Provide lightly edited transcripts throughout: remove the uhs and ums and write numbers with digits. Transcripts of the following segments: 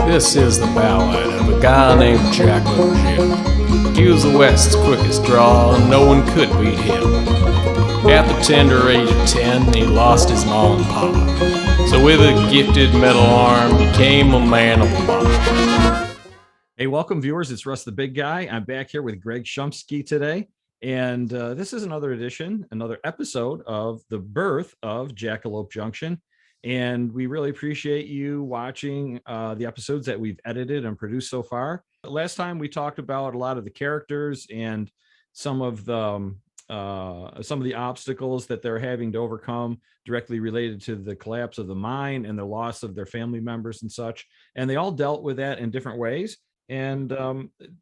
This is the ballad of a guy named Jackalope Jim. He was the West's quickest draw, and no one could beat him. At the tender age of 10, he lost his mom and pop. So with a gifted metal arm, became a man of law. Hey, welcome viewers. It's Russ the Big Guy. I'm back here with Greg Schumsky today. And this is another edition, another episode of the birth of Jackalope Junction. And we really appreciate you watching the episodes that we've edited and produced so far. Last time we talked about a lot of the characters and some of the obstacles that they're having to overcome directly related to the collapse of the mine and the loss of their family members and such. And they all dealt with that in different ways. And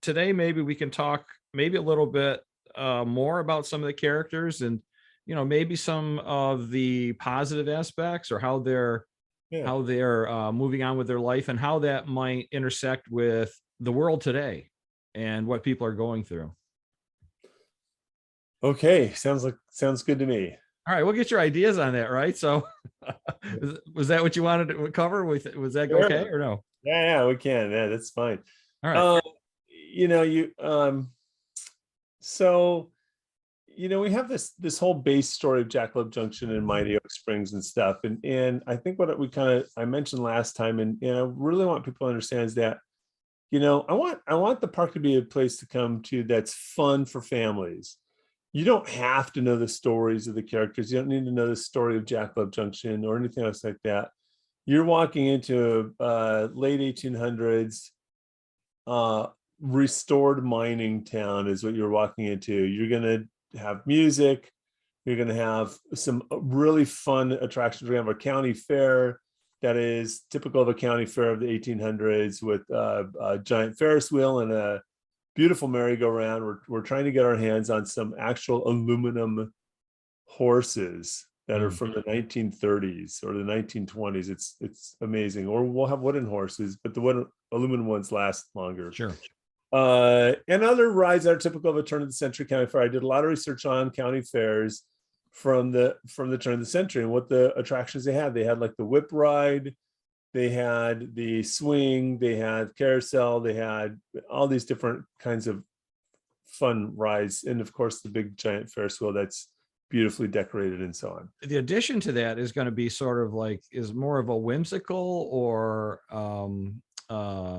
today maybe we can talk maybe a little bit more about some of the characters and maybe some of the positive aspects or how they're moving on with their life and how that might intersect with the world today and what people are going through. Okay, sounds good to me. All right, we'll get your ideas on that, right? So was that what you wanted to cover? Was that Sure. okay or no? Yeah, we can. Yeah, that's fine. All right. So we have this whole base story of Jackalope Junction and Mighty Oak Springs and stuff, and I think what I mentioned last time, and I really want people to understand is that I want the park to be a place to come to that's fun for families. You don't have to know the stories of the characters. You don't need to know the story of Jackalope Junction or anything else like that. You're walking into late 1800s restored mining town is what you're walking into. You're going to have music. You're going to have some really fun attractions. We're going to have a county fair that is typical of a county fair of the 1800s with a giant Ferris wheel and a beautiful merry-go-round. We're trying to get our hands on some actual aluminum horses that are from the 1930s or the 1920s. It's amazing. Or we'll have wooden horses, but the aluminum ones last longer. Sure. And other rides that are typical of a turn of the century county fair. I did a lot of research on county fairs from the turn of the century and what the attractions they had. They had like the whip ride, they had the swing, they had carousel, they had all these different kinds of fun rides, and of course the big giant Ferris wheel that's beautifully decorated and so on. The addition to that is going to be sort of like is more of a whimsical or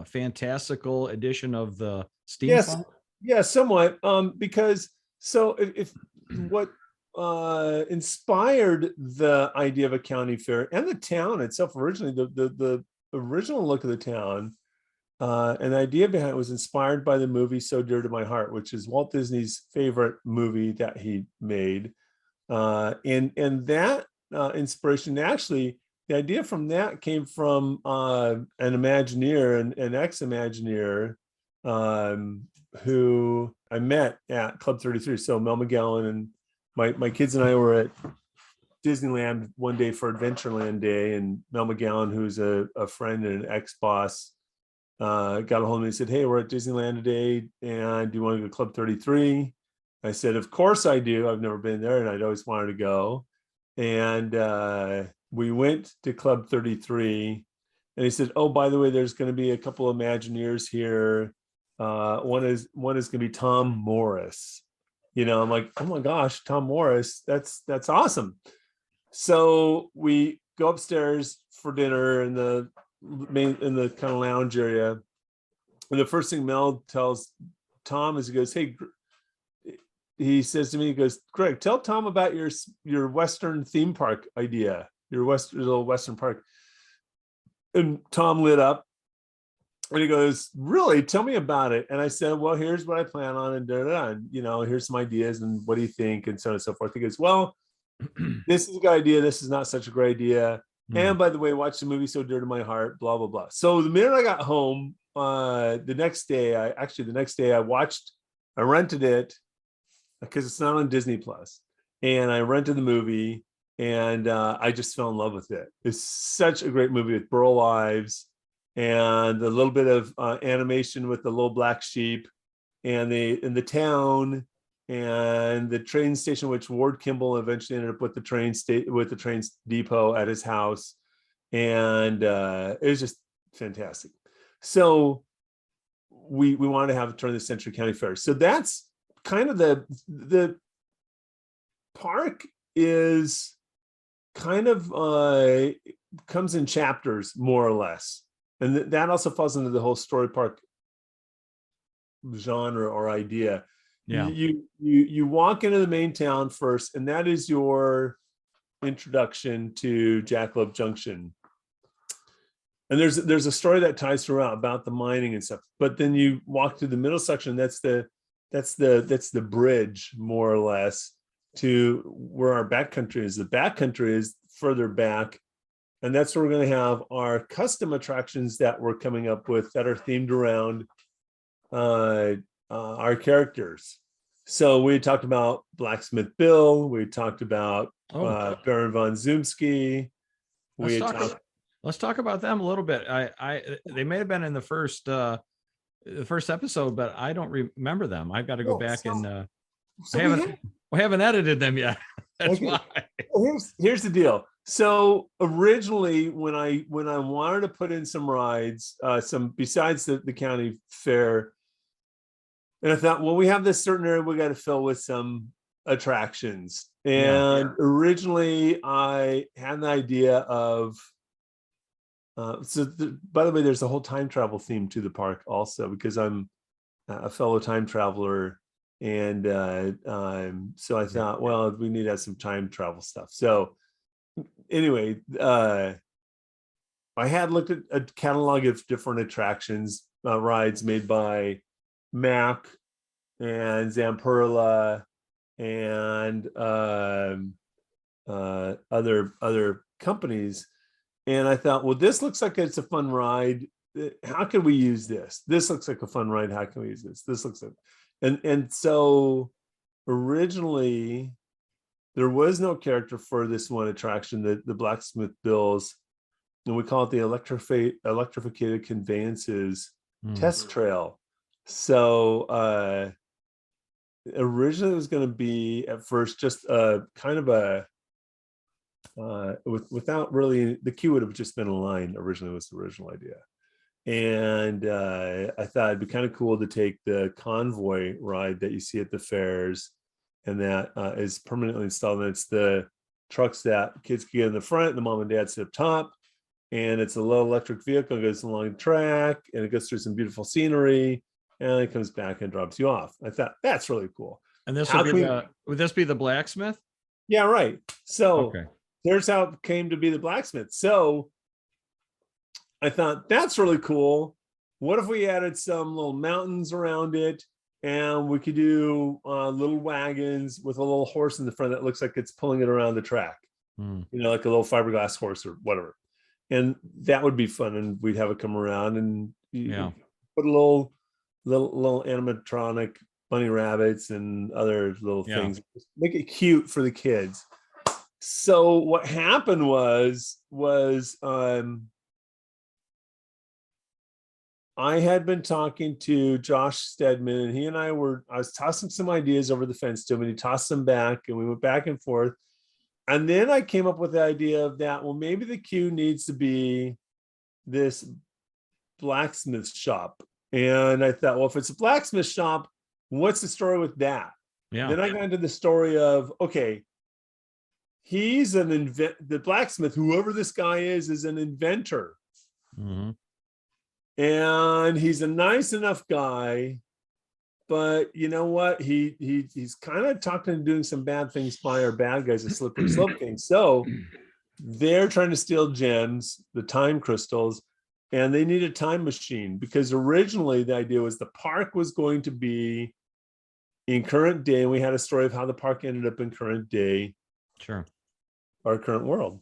fantastical edition of the steampunk. Yes, somewhat. Because so if what inspired the idea of a county fair and the town itself originally, the original look of the town and the idea behind it was inspired by the movie So Dear to My Heart, which is Walt Disney's favorite movie that he made. And that inspiration, actually, the idea from that came from an Imagineer, an ex-Imagineer who I met at Club 33. So Mel McGowan and my kids and I were at Disneyland one day for Adventureland Day, and Mel McGowan, who's a friend and an ex-boss, got a hold of me and said, "Hey, we're at Disneyland today, and do you want to go to Club 33? I said, "Of course I do. I've never been there, and I'd always wanted to go." And we went to Club 33, and he said, "Oh, by the way, there's going to be a couple of Imagineers here. One is going to be Tom Morris." I'm like, "Oh my gosh, Tom Morris! That's awesome." So we go upstairs for dinner in the kind of lounge area, and the first thing Mel tells Tom is he goes, "Hey," he says to me, he goes, "Greg, tell Tom about your Western theme park idea, your little Western park." And Tom lit up and he goes, "Really? Tell me about it." And I said, "Well, here's what I plan on, and here's some ideas, and what do you think?" And so on and so forth. He goes, "Well, this is a good idea. This is not such a great idea. And by the way, watch the movie So Dear to My Heart, blah, blah, blah." So the minute I got home, the next day I rented it because it's not on Disney Plus, and I rented the movie, and I just fell in love with it. It's such a great movie with Burl Ives and a little bit of animation with the little black sheep and the town and the train station, which Ward Kimball eventually ended up with the train depot at his house. And it was just fantastic. So we wanted to have a turn of the century county fair. So that's kind of the park is kind of comes in chapters, more or less. And that also falls into the whole story park genre or idea. Yeah. You walk into the main town first, and that is your introduction to Jackalope Junction. And there's a story that ties throughout about the mining and stuff. But then you walk through the middle section. That's the bridge, more or less, to where our backcountry is. The backcountry is further back, and that's where we're going to have our custom attractions that we're coming up with that are themed around our characters. So we talked about Blacksmith Bill. We talked about Baron von Schumsky. Let's talk about them a little bit. They may have been in the first episode, but I don't remember them. I've got to go back and we haven't edited them yet. That's why. Here's the deal. So originally, when I wanted to put in some rides, some besides the county fair, and I thought, well, we have this certain area we got to fill with some attractions. And originally, I had an idea of. By the way, there's a whole time travel theme to the park also, because I'm a fellow time traveler. And so I thought, well, we need to have some time travel stuff. So anyway, I had looked at a catalog of different attractions, rides made by Mac and Zamperla and other companies. And I thought, well, this looks like it's a fun ride. How can we use this? This looks like a fun ride. How can we use this? This looks like, and so originally there was no character for this one attraction, the Blacksmith Bills, and we call it the electrificated conveyances test trail. So originally it was going to be at first just kind of a without really, the queue would have just been a line. Originally was the original idea. And I thought it'd be kind of cool to take the convoy ride that you see at the fairs, and that is permanently installed. And it's the trucks that kids can get in the front, and the mom and dad sit up top. And it's a low electric vehicle, it goes along the track, and it goes through some beautiful scenery, and it comes back and drops you off. I thought that's really cool. And this would this be the blacksmith? Yeah, right. So okay. There's how it came to be the blacksmith. So I thought that's really cool. What if we added some little mountains around it, and we could do little wagons with a little horse in the front that looks like it's pulling it around the track, you know, like a little fiberglass horse or whatever. And that would be fun. And we'd have it come around, and put a little animatronic bunny rabbits and other little things, make it cute for the kids. So what happened was I had been talking to Josh Stedman, and he and I was tossing some ideas over the fence to him, and he tossed them back, and we went back and forth. And then I came up with the idea of that, well, maybe the queue needs to be this blacksmith shop. And I thought, well, if it's a blacksmith shop, what's the story with that? Yeah. Then I got into the story of, okay, he's the blacksmith, whoever this guy is an inventor. Mm-hmm. And he's a nice enough guy, but you know what? He's kind of talking and doing some bad things by our bad guys, the Slippery Slope King. So they're trying to steal gems, the time crystals, and they need a time machine, because originally the idea was the park was going to be in current day. And we had a story of how the park ended up in current day. Sure. Our current world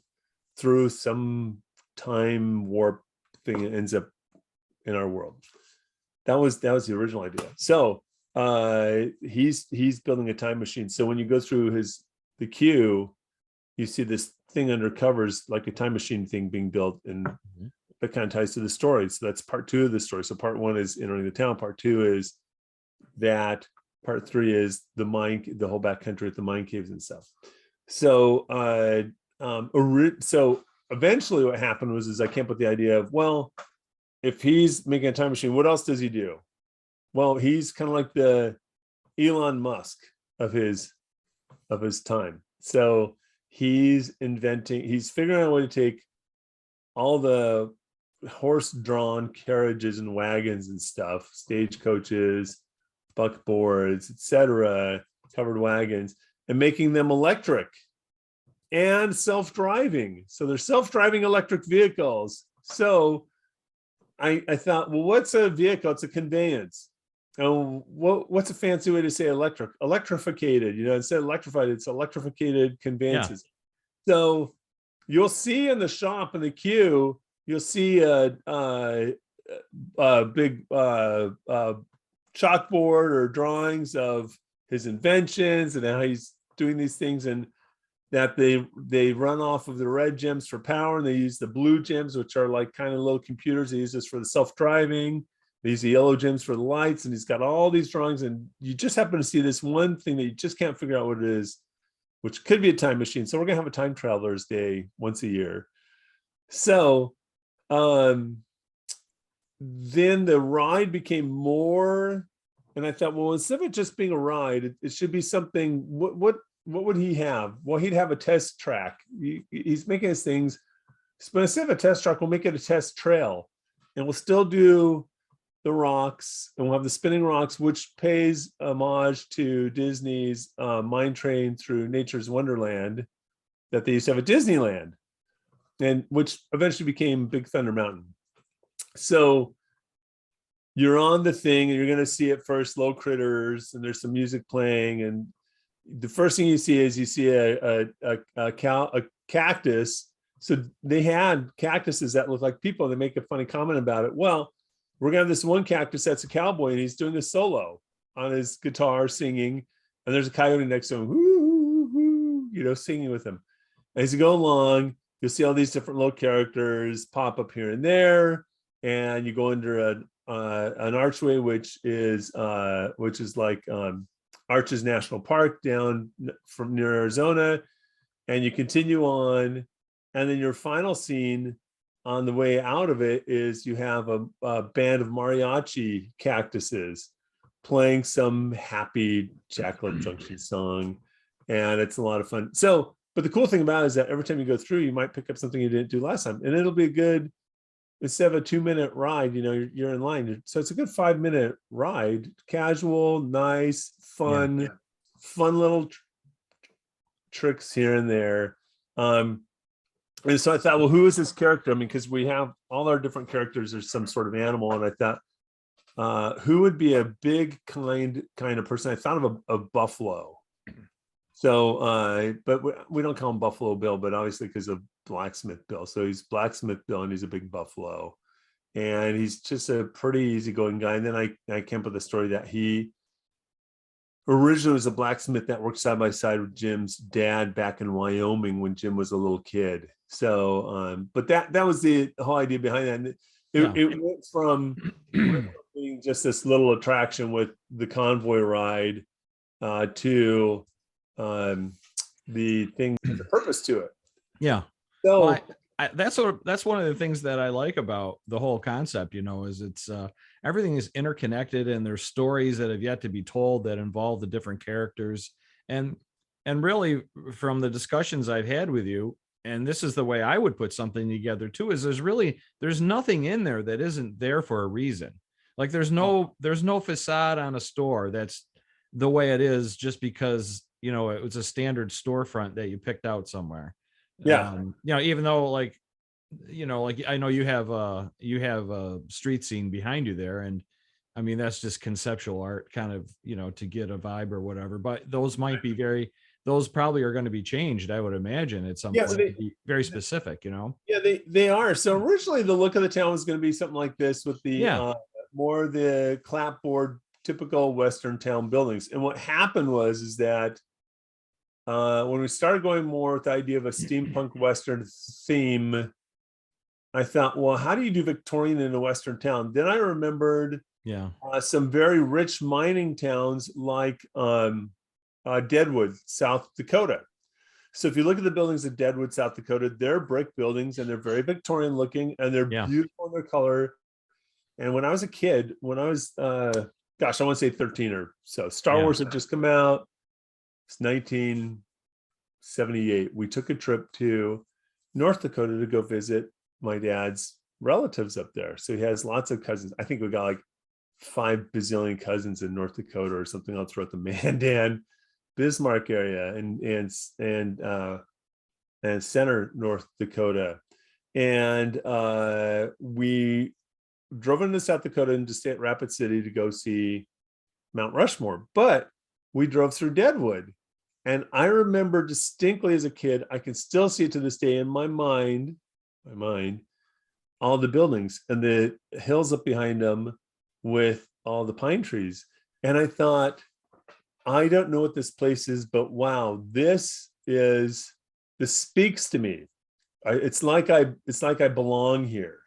through some time warp thing that ends up in our world. That was the original idea. So he's building a time machine. So when you go through the queue, you see this thing under covers, like a time machine thing being built, and that kind of ties to the story. So that's part 2 of the story. So part 1 is entering the town. Part 2 is that. Part 3 is the whole backcountry at the mine caves and stuff. So so eventually what happened was I came up with the idea of, well, if he's making a time machine, what else does he do? Well, he's kind of like the Elon Musk of his time. So he's figuring out a way to take all the horse-drawn carriages and wagons and stuff, stagecoaches, buckboards, etc., covered wagons, and making them electric and self-driving. So they're self-driving electric vehicles. So I thought, well, what's a vehicle? It's a conveyance. And what's a fancy way to say electric? Electrificated. Instead of electrified, it's electrificated conveyances. Yeah. So you'll see in the shop in the queue, you'll see a big chalkboard or drawings of his inventions and how he's doing these things, and that they run off of the red gems for power, and they use the blue gems, which are like kind of little computers. They use this for the self-driving. They use the yellow gems for the lights, and he's got all these drawings, and you just happen to see this one thing that you just can't figure out what it is, which could be a time machine. So we're gonna have a time traveler's day once a year. So then the ride became more, and I thought, well, instead of it just being a ride, it should be something. What would he have? Well, he'd have a test track. He's making his things, but instead of a test track, we'll make it a test trail, and we'll still do the rocks, and we'll have the spinning rocks, which pays homage to Disney's Mine Train Through Nature's Wonderland that they used to have at Disneyland, and which eventually became Big Thunder Mountain. So you're on the thing, and you're going to see at first low critters, and there's some music playing, and the first thing you see is a cactus. So they had cactuses that look like people. They make a funny comment about it. Well, we're gonna have this one cactus that's a cowboy, and he's doing a solo on his guitar singing, and there's a coyote next to him, whoo, whoo, singing with him. As you go along, you'll see all these different little characters pop up here and there, and you go under an archway, which is like Arches National Park down from near Arizona, and you continue on, and then your final scene on the way out of it is you have a band of mariachi cactuses playing some happy Jackalope Junction song, and it's a lot of fun. So, but the cool thing about it is that every time you go through, you might pick up something you didn't do last time, and it'll be a good, instead of a 2-minute ride, you're in line. So it's a good 5-minute ride, casual, nice, fun, fun little tricks here and there. And so I thought, well, who is this character? I mean, because we have all our different characters, there's some sort of animal. And I thought, who would be a big kind of person? I thought of a buffalo. So, but we don't call him Buffalo Bill, but obviously because of Blacksmith Bill. So he's Blacksmith Bill, and he's a big buffalo. And he's just a pretty easygoing guy. And then I came up with a story that he originally was a blacksmith that worked side by side with Jim's dad back in Wyoming when Jim was a little kid. So, but that was the whole idea behind that. And it went from being just this little attraction with the convoy ride to the thing, the purpose to it. Yeah. So well, that's one of the things that I like about the whole concept, is it's everything is interconnected, and there's stories that have yet to be told that involve the different characters. And really, from the discussions I've had with you, and this is the way I would put something together too, is there's nothing in there that isn't there for a reason. Like there's no facade on a store that's the way it is just because it was a standard storefront that you picked out somewhere. Yeah. Even though like I know you have a street scene behind you there, and I mean that's just conceptual art kind of, to get a vibe or whatever, but those probably are going to be changed, I would imagine, at some point, to be very specific, Yeah, they are. So originally the look of the town was going to be something like this with the more the clapboard typical Western town buildings. And what happened is that when we started going more with the idea of a steampunk Western theme, I thought, well, how do you do Victorian in a Western town? Then I remembered some very rich mining towns like Deadwood, South Dakota. So if you look at the buildings of Deadwood, South Dakota, they're brick buildings, and they're very Victorian looking, and they're beautiful in their color. And when I was a kid, when I was, gosh, I want to say 13 or so, Star Yeah. Wars had just come out. It's 1978. We took a trip to North Dakota to go visit my dad's relatives up there. So he has lots of cousins. I think we got like 5 bazillion cousins in North Dakota or something else throughout the Mandan, Bismarck area, and center North Dakota. And we drove into South Dakota into State Rapid City to go see Mount Rushmore, but we drove through Deadwood. And I remember distinctly as a kid, I can still see it to this day in my mind, all the buildings and the hills up behind them with all the pine trees. And I thought, I don't know what this place is, but wow, this speaks to me. It's like I belong here.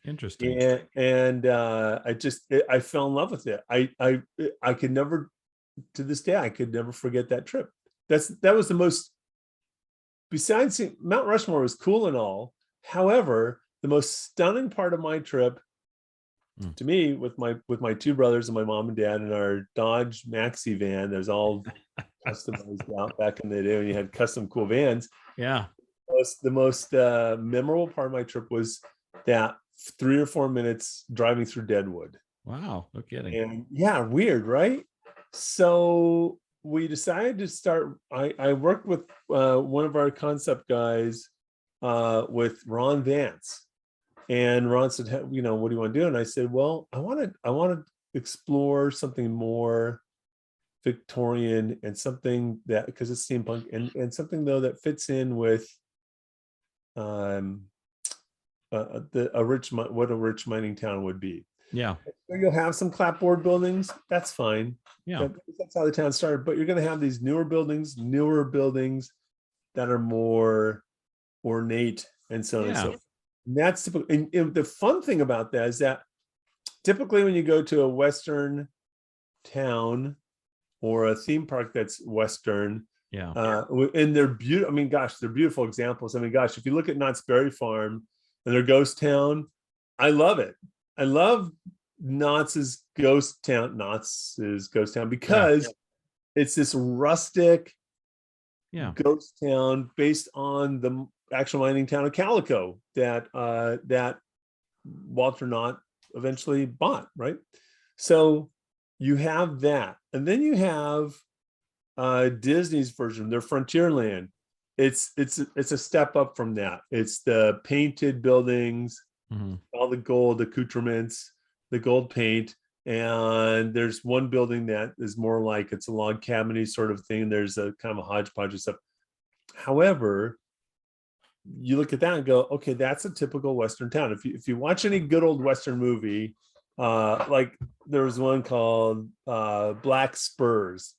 Interesting. And I fell in love with it. I could never, to this day, I could never forget that trip. That was the most, besides Mount Rushmore was cool and all. However, the most stunning part of my trip to me with my 2 brothers and my mom and dad in our Dodge Maxi van, there's all customized out back in the day when you had custom cool vans. Yeah. The most memorable part of my trip was that 3 or 4 minutes driving through Deadwood. Wow. No kidding. And yeah, weird, right? So we decided to start. I worked with one of our concept guys with Ron Vance, and Ron said, "What do you want to do?" And I said, "Well, I want to explore something more Victorian and something that, because it's steampunk, and something though that fits in with what a rich mining town would be." Yeah. So you'll have some clapboard buildings. That's fine. Yeah. That's how the town started. But you're going to have these newer buildings that are more ornate and so on and so forth. And that's typical. And the fun thing about that is that typically when you go to a Western town or a theme park that's Western, and they're beautiful. I mean, gosh, they're beautiful examples. I mean, gosh, if you look at Knott's Berry Farm and their ghost town, I love it. I love Knott's ghost town because it's this rustic ghost town based on the actual mining town of Calico that Walter Knott eventually bought, right? So you have that, and then you have Disney's version, their Frontierland. It's a step up from that. It's the painted buildings, all the gold accoutrements, the gold paint, and there's one building that is more like it's a log cabin-y sort of thing. There's a kind of a hodgepodge of stuff. However, you look at that and go, okay, that's a typical Western town. If you watch any good old Western movie, like there was one called Black Spurs,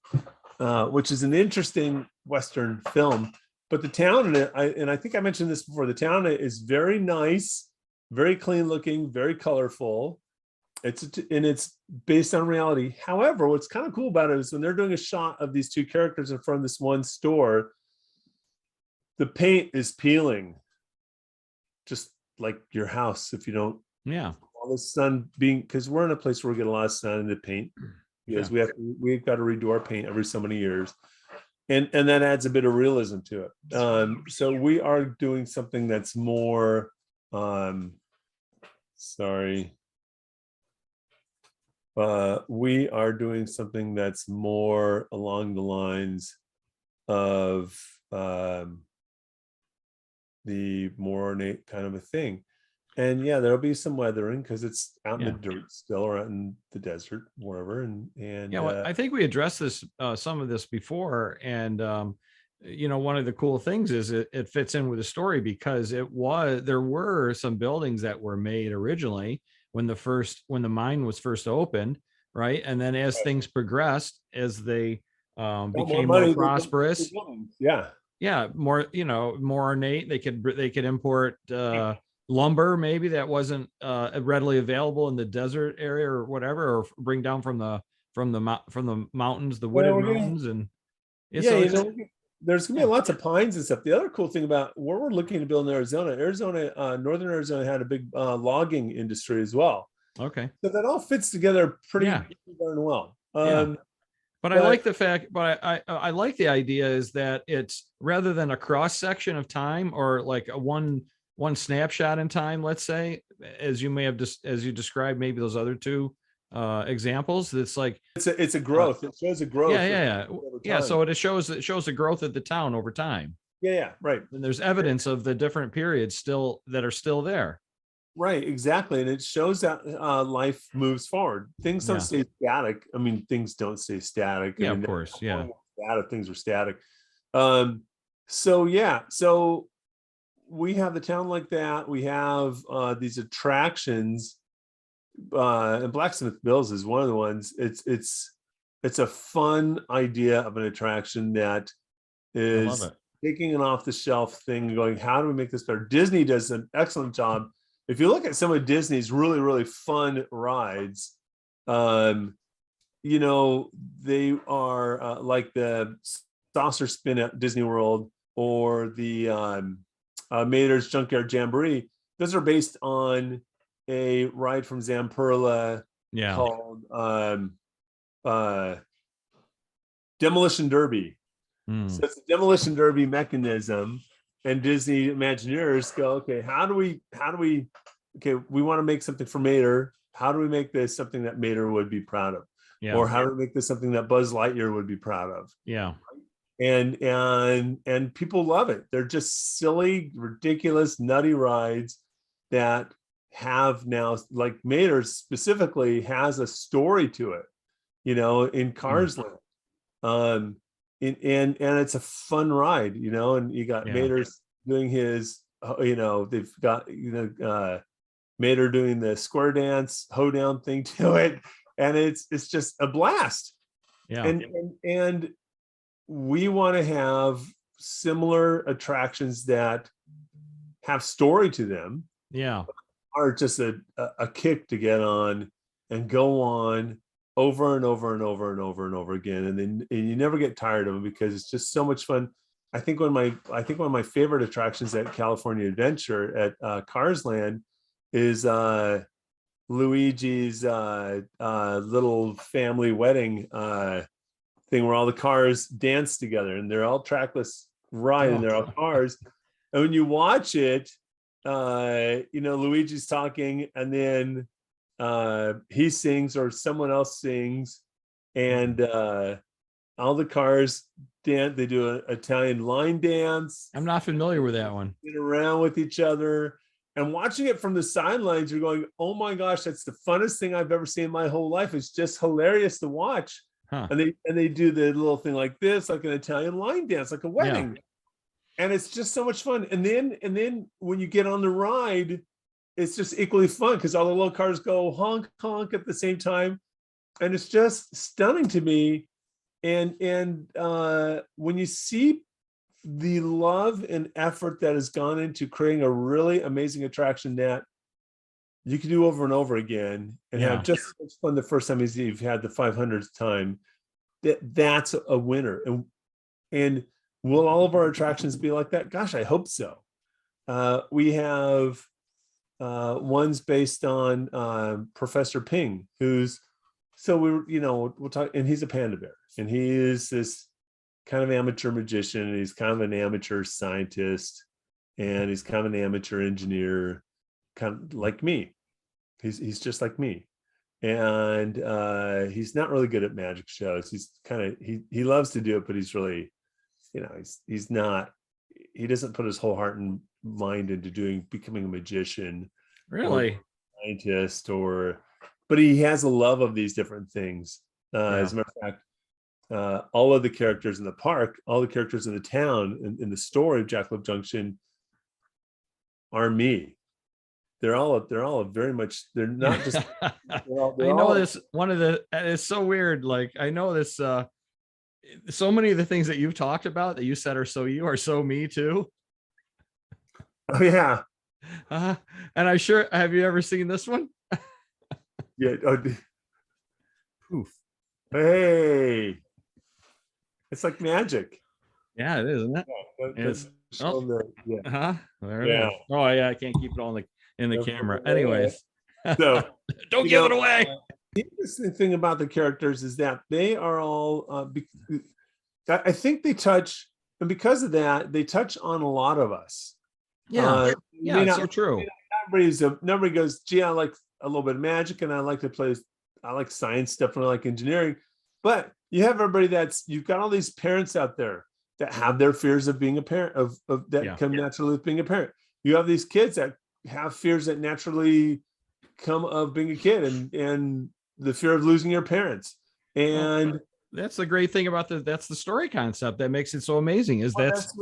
which is an interesting Western film. But the town, and I think I mentioned this before, the town is very nice, very clean looking, very colorful. It's based on reality. However, what's kind of cool about it is when they're doing a shot of these 2 characters in front of this one store, the paint is peeling, just like your house. If you don't, all the sun being, because we're in a place where we get a lot of sun in the paint, because we've got to redo our paint every so many years, and that adds a bit of realism to it. So we are doing something that's more. We are doing something that's more along the lines of the more ornate kind of a thing. And there'll be some weathering because it's out in the dirt still, or out in the desert, wherever. And I think we addressed this, some of this before. And, one of the cool things is it fits in with the story, because there were some buildings that were made originally when the mine was first opened, right? And then as things progressed, as they became more prosperous, more ornate, they could import lumber maybe that wasn't readily available in the desert area or whatever, or bring down from the mountains, the wooded mountains, and there's gonna be lots of pines and stuff. The other cool thing about where we're looking to build in Arizona, northern Arizona had a big logging industry as well. Okay. So that all fits together pretty Yeah. darn well. Yeah. But I but- like the fact, but I like the idea is that it's rather than a cross section of time or like a one snapshot in time, let's say, as you may have just as you described, maybe those other two examples. It's like it's a growth. It shows a growth. yeah. Time. So it shows the growth of the town over time, Yeah, right. and there's evidence of the different periods still that are still there. Right, exactly. And it shows that life moves forward. Things don't Yeah. stay static. I mean, things don't stay static. Yeah, I mean, of course. Yeah. static things are static. So yeah, so we have the town like that. We have these attractions, and Blacksmith Bill's is one of the ones. It's a fun idea of an attraction that I love is it. taking an off the shelf thing and going, how do we make this better? Disney does an excellent job. If you look at some of Disney's really, really fun rides, you know, they are like the saucer spin at Disney World or the Mater's Junkyard Jamboree. Those are based on a ride from Zamperla Yeah. called Demolition Derby. Mm. So it's a demolition derby mechanism, and Disney Imagineers go, okay, how do we, okay, we want to make something for Mater. How do we make this something that Mater would be proud of? Yeah. Or how do we make this something that Buzz Lightyear would be proud of? Yeah. And people love it. They're just silly, ridiculous, nutty rides that have now, like Mater specifically has a story to it, you know, in Cars Land. And it's a fun ride, you know, and you got Mater's doing his, you know, they've got, you know, Mater doing the square dance hoedown thing to it, and it's just a blast. Yeah. And we want to have similar attractions that have story to them. Yeah. Are just a kick to get on and go on over and over and over and over and over again, and you never get tired of them because it's just so much fun. I think one of my favorite attractions at California Adventure at Cars Land is Luigi's little family wedding thing where all the cars dance together, and they're all trackless ride and they're all cars. And when you watch it, you know, Luigi's talking and then he sings or someone else sings, and all the cars dance. They do an Italian line dance. I'm not familiar with that one. Get around with each other, and watching it from the sidelines, you're going, "Oh my gosh, that's the funnest thing I've ever seen in my whole life." It's just hilarious to watch. Huh. And they do the little thing like this, like an Italian line dance, like a wedding, and it's just so much fun. And then when you get on the ride, it's just equally fun because all the little cars go honk honk at the same time, and it's just stunning to me. And when you see the love and effort that has gone into creating a really amazing attraction that you can do over and over again and have just as much fun the first time as you've had the 500th time, that's a winner. And will all of our attractions be like that? Gosh, I hope so. We have one's based on Professor Ping, who's, so we'll talk, and he's a panda bear, and he is this kind of amateur magician, and he's kind of an amateur scientist, and he's kind of an amateur engineer, kind of like me. He's just like me, and he's not really good at magic shows. He's kind of he loves to do it, but he's really, you know, he's not. He doesn't put his whole heart and mind into becoming a magician, Really, or scientist, but he has a love of these different things. As a matter of fact, all of the characters in the park, all the characters in the town, in the story of Jackalope Junction, are me. They're all very much. They're not just. I know this. One of the it's so weird. Like I know this. So many of the things that you've talked about that you said are so me too. Oh yeah. And I'm sure. Have you ever seen this one? Yeah. Oh, Poof. Hey. It's like magic. Yeah, it is, isn't it? There it is. Oh yeah, I can't keep it on in the camera. Anyways. So Don't give it away. The interesting thing about the characters is that they are all, I think they touch, and because of that, they touch on a lot of us. Yeah, Yeah, it's so true. Nobody goes, gee, I like a little bit of magic, and I like science stuff, and I like engineering. But you have everybody you've got all these parents out there that have their fears of being a parent, of that come naturally with being a parent. You have these kids that have fears that naturally come of being a kid, and the fear of losing your parents. And that's the great thing about that's the story concept that makes it so amazing, is that's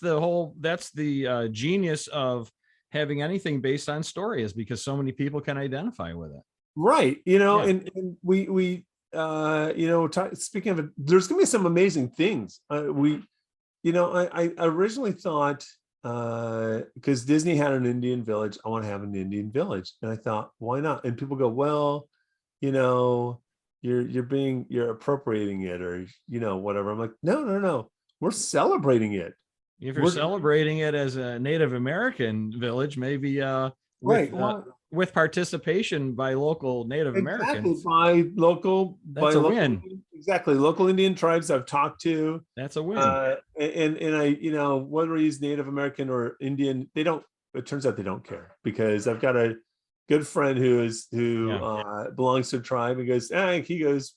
the genius of having anything based on story, is because so many people can identify with it. Right. And we speaking of it, there's gonna be some amazing things. I originally thought, because Disney had an Indian village, I want to have an Indian village. And I thought, why not? And people go, well, you're appropriating it, or whatever. I'm like, no, we're celebrating it. If you're celebrating it as a Native American village, maybe with participation by local Native Americans, by local, win. Exactly, local Indian tribes I've talked to. That's a win. And I, whether he's Native American or Indian, they don't. It turns out they don't care, because I've got a good friend who belongs to a tribe. He goes,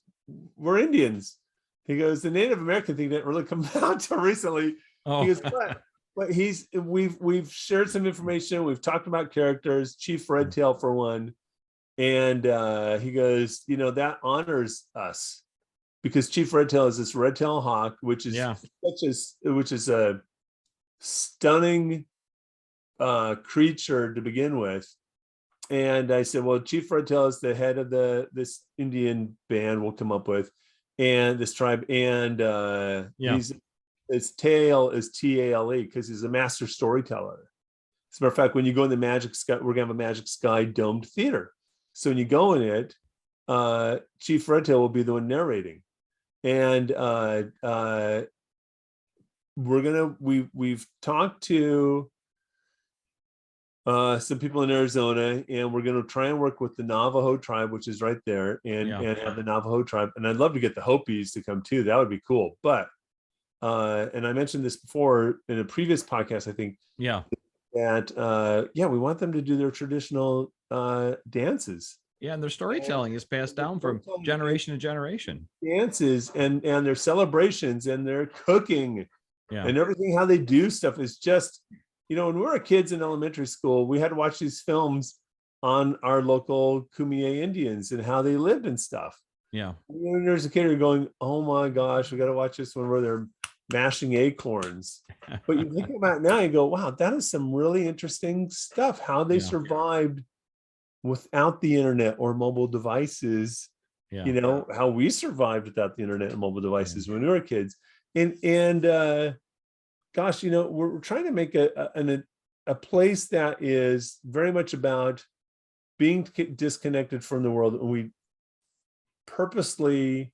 we're Indians. He goes, the Native American thing didn't really come out till recently. He goes, but we've shared some information. We've talked about characters, Chief Redtail for one. And he goes, that honors us, because Chief Redtail is this red-tailed hawk, which is a stunning creature to begin with. And I said, well, Chief Redtail is the head of this Indian band we'll come up with, and this tribe, and his tail is TALE, because he's a master storyteller. As a matter of fact, when you go in the Magic Sky, we're gonna have a Magic Sky domed theater. So when you go in it, Chief Redtail will be the one narrating. And we've talked to some people in Arizona, and we're going to try and work with the Navajo tribe, which is right there, and have the Navajo tribe. And I'd love to get the Hopis to come too. That would be cool. But and I mentioned this before in a previous podcast, I think. That we want them to do their traditional dances. Yeah, and their storytelling is passed down from generation to generation. Dances and their celebrations and their cooking and everything, how they do stuff is just, when we were kids in elementary school, we had to watch these films on our local Kumeyaay Indians and how they lived and stuff. Yeah. When there's a kid, you're going, oh my gosh, we got to watch this one where they're mashing acorns. But you think about it now, you go, wow, that is some really interesting stuff, how they survived without the internet or mobile devices. How we survived without the internet and mobile devices when we were kids. And gosh, we're trying to make a place that is very much about being disconnected from the world, and we purposely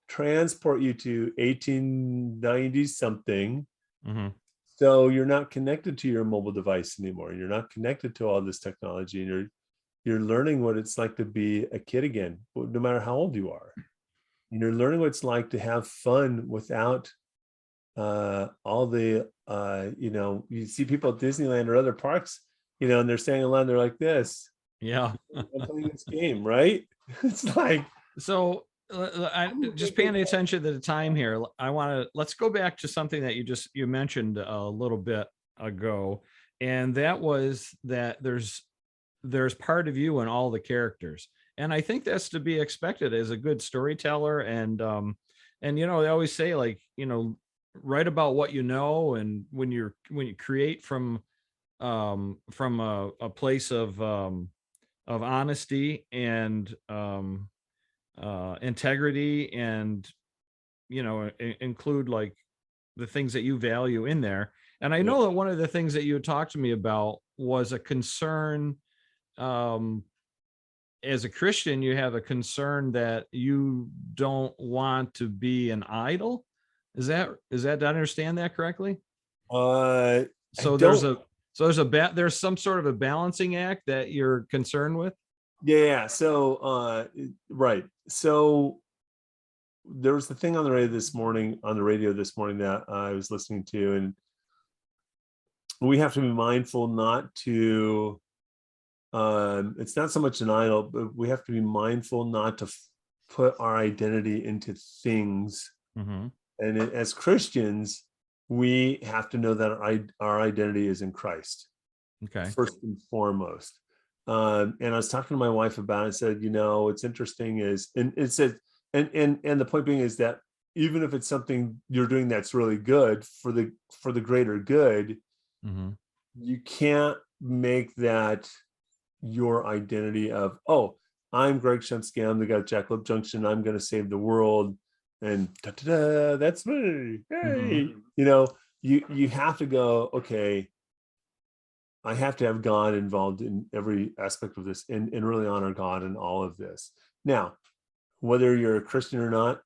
transport you to 1890 something. So you're not connected to your mobile device anymore. You're not connected to all this technology, and you're learning what it's like to be a kid again, no matter how old you are. And you're learning what it's like to have fun without all the you see people at Disneyland or other parks, and they're standing alone, they're like this. I'm playing this game, right? It's like, so I'm just paying attention to the time here. Let's go back to something that you mentioned a little bit ago, and that was that there's part of you in all the characters, and I think that's to be expected as a good storyteller. And they always say, like, write about what you know, and when you create from a place of honesty and integrity, and include like the things that you value in there. And I know that one of the things that you had talked to me about was a concern, as a Christian, you have a concern that you don't want to be an idol. Is that, did I understand that correctly? So there's some sort of a balancing act that you're concerned with. Yeah. So, right. So there was the thing on the radio this morning, that I was listening to, and we have to be mindful not to, it's not so much an idol, but we have to be mindful not to put our identity into things. Mm-hmm. And as Christians, we have to know that our identity is in Christ, Okay. first and foremost. And I was talking to my wife about it. I said, what's interesting is, and it said, and the point being is that even if it's something you're doing that's really good for the greater good, Mm-hmm. you can't make that your identity of, oh, I'm Greg Schumsky, I'm the guy at Jackalope Junction, I'm going to save the world, and da-da-da, that's me. Hey, you have to go, okay, I have to have God involved in every aspect of this, and really honor God in all of this. Now, whether you're a Christian or not,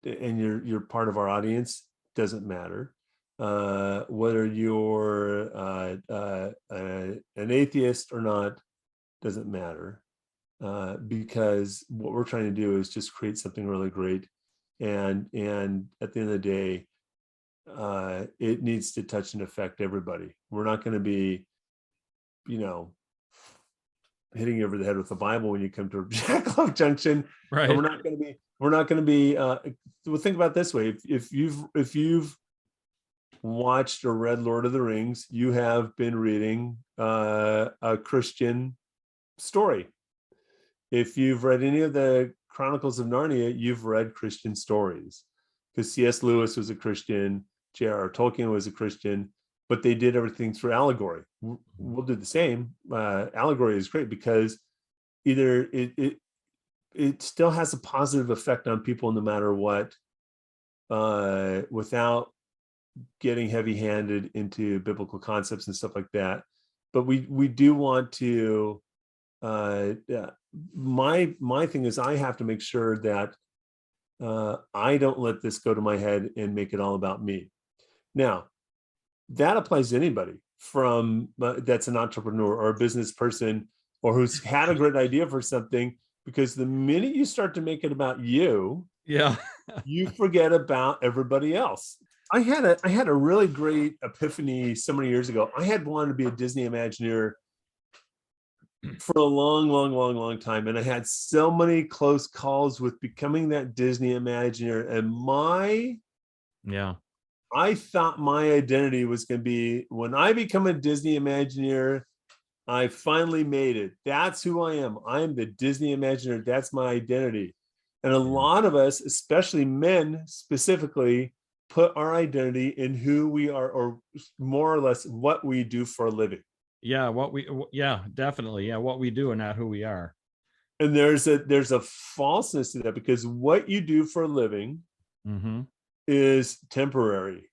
and you're part of our audience, doesn't matter. Whether you're an atheist or not, doesn't matter. Because what we're trying to do is just create something really great. And at the end of the day, it needs to touch and affect everybody. We're not going to be, hitting you over the head with the Bible when you come to Jackalope Junction. Right. And we're not going to be, well, think about it this way. If you've watched or read Lord of the Rings, you have been reading a Christian story. If you've read any of the Chronicles of Narnia, you've read Christian stories, because C.S. Lewis was a Christian, J.R.R. Tolkien was a Christian, but they did everything through allegory. We'll do the same. Allegory is great because either it still has a positive effect on people no matter what, without getting heavy-handed into biblical concepts and stuff like that. But we do want to, my thing is, I have to make sure that I don't let this go to my head and make it all about me. Now, that applies to anybody from that's an entrepreneur or a business person, or who's had a great idea for something, because the minute you start to make it about you, Yeah. you forget about everybody else. I had a really great epiphany so many years ago. I had wanted to be a Disney Imagineer for a long time, and I had so many close calls with becoming that Disney Imagineer. And I thought my identity was going to be, when I become a Disney Imagineer, I finally made it. That's who I am. I am the Disney Imagineer. That's my identity. And a lot of us, especially men specifically, put our identity in who we are, or more or less what we do for a living. Yeah. Definitely. Yeah. What we do and not who we are. And there's a falseness to that, because what you do for a living is temporary.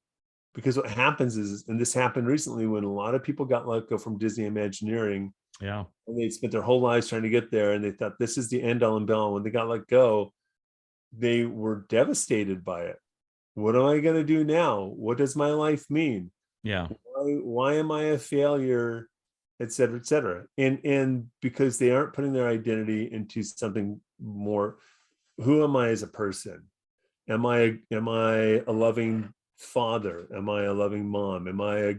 Because what happens is, and this happened recently, when a lot of people got let go from Disney Imagineering, and they spent their whole lives trying to get there, and they thought this is the end all and be all. When they got let go, they were devastated by it. What am I going to do now? What does my life mean? Yeah. Why am I a failure, et cetera, et cetera? And because they aren't putting their identity into something more. Who am I as a person? Am I a loving father? Am I a loving mom? Am I a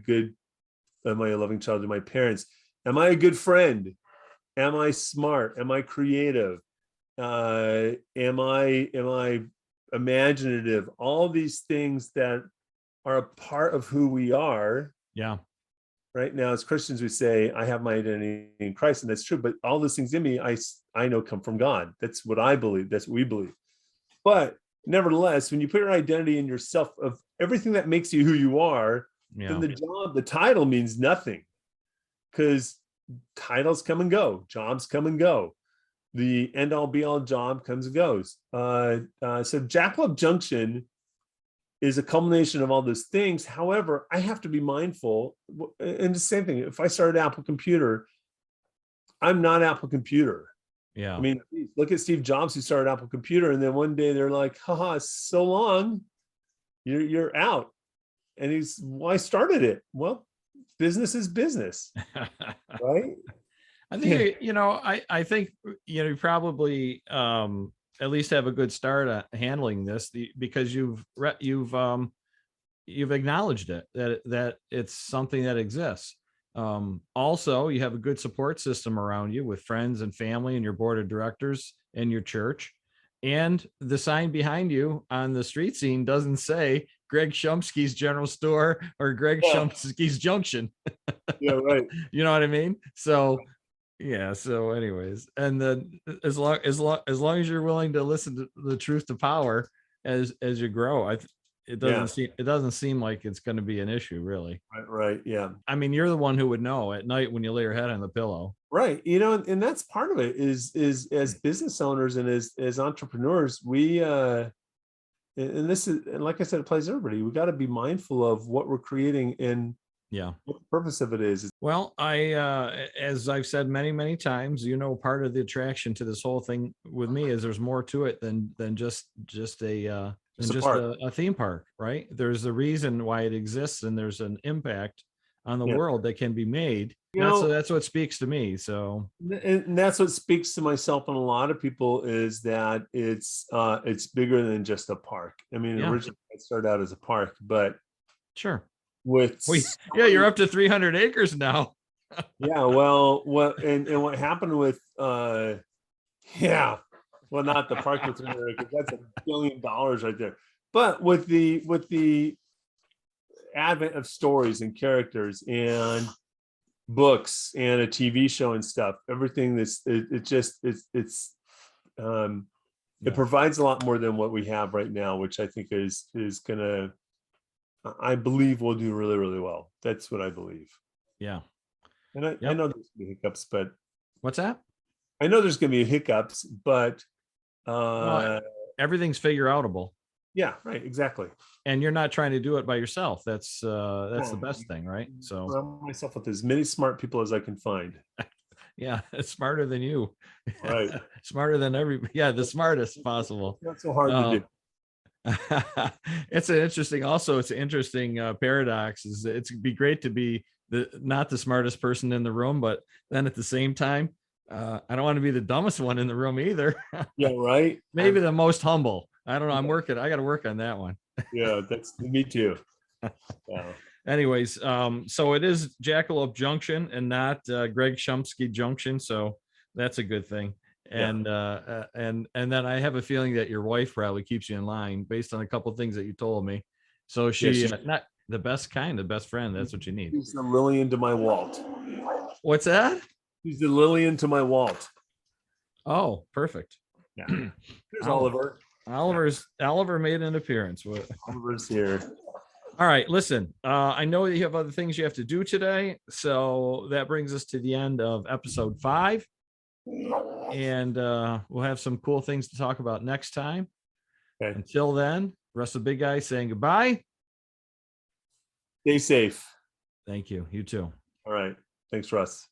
loving child to my parents? Am I a good friend? Am I smart? Am I creative? Am I imaginative? All these things that are a part of who we are. Yeah. Right now, as Christians, we say, I have my identity in Christ, and that's true. But all those things in me, I know come from God. That's what I believe. That's what we believe. But nevertheless, when you put your identity in yourself, of everything that makes you who you are, then the title means nothing, because titles come and go, jobs come and go. The end all be all job comes and goes. So Jackalope Junction is a culmination of all those things. However, I have to be mindful. And the same thing, if I started Apple Computer, I'm not Apple Computer. Yeah. I mean, look at Steve Jobs, who started Apple Computer, and then one day they're like, haha, so long, you're out. And he's, well, I started it. Well, business is business, right? I think, I think, you probably at least have a good start at handling this because you've acknowledged it, that it's something that exists. Also, you have a good support system around you with friends and family and your board of directors and your church. And the sign behind you on the street scene doesn't say Greg Schumsky's General Store or Greg Schumsky's Junction. Yeah, right. You know what I mean? So yeah. So anyways, and then as long as you're willing to listen to the truth to power as you grow, it doesn't seem like it's going to be an issue, really. Right. Yeah. I mean, you're the one who would know at night when you lay your head on the pillow. Right. And that's part of it is as business owners and as entrepreneurs, we and like I said, it applies to everybody. We got to be mindful of what we're creating and Yeah. what the purpose of it is. Well, as I've said many, many times, part of the attraction to this whole thing with me is there's more to it than just a theme park, right? There's a reason why it exists, and there's an impact on the world that can be made. That's what speaks to me. So, and that's what speaks to myself and a lot of people is that it's bigger than just a park. I mean, originally it started out as a park, but sure. You're up to 300 acres now. Yeah, well, and what happened with not the park with 300 acres, that's $1 billion right there. But with the advent of stories and characters and books and a TV show and stuff, everything it provides a lot more than what we have right now, which I think is gonna, I believe will do really, really well. That's what I believe. Yeah. And I know there's gonna be hiccups, but what's that? I know there's gonna be hiccups, but everything's figure outable. Yeah, right, exactly. And you're not trying to do it by yourself. That's the best thing, right? So surround myself with as many smart people as I can find. Yeah, it's smarter than you. Right. Smarter than the smartest possible. Not so hard to do. It's an interesting paradox. It'd be great to be not the smartest person in the room, but then at the same time, I don't want to be the dumbest one in the room either. Yeah, right. Maybe the most humble. I don't know. I got to work on that one. Yeah, that's me too. Yeah. Anyways, so it is Jackalope Junction and not Greg Schumsky Junction. So that's a good thing. And then I have a feeling that your wife probably keeps you in line based on a couple of things that you told me. So she's not the best kind, the best friend. That's what you need. She's the Lillian to my Walt. What's that? She's the Lillian to my Walt. Oh, perfect. Yeah. There's Oliver. Oliver made an appearance. Oliver's here. All right, listen, I know that you have other things you have to do today. So that brings us to the end of episode 5. And we'll have some cool things to talk about next time. Okay. Until then, Russ the Big Guy saying goodbye. Stay safe. Thank you. You too. All right. Thanks, Russ.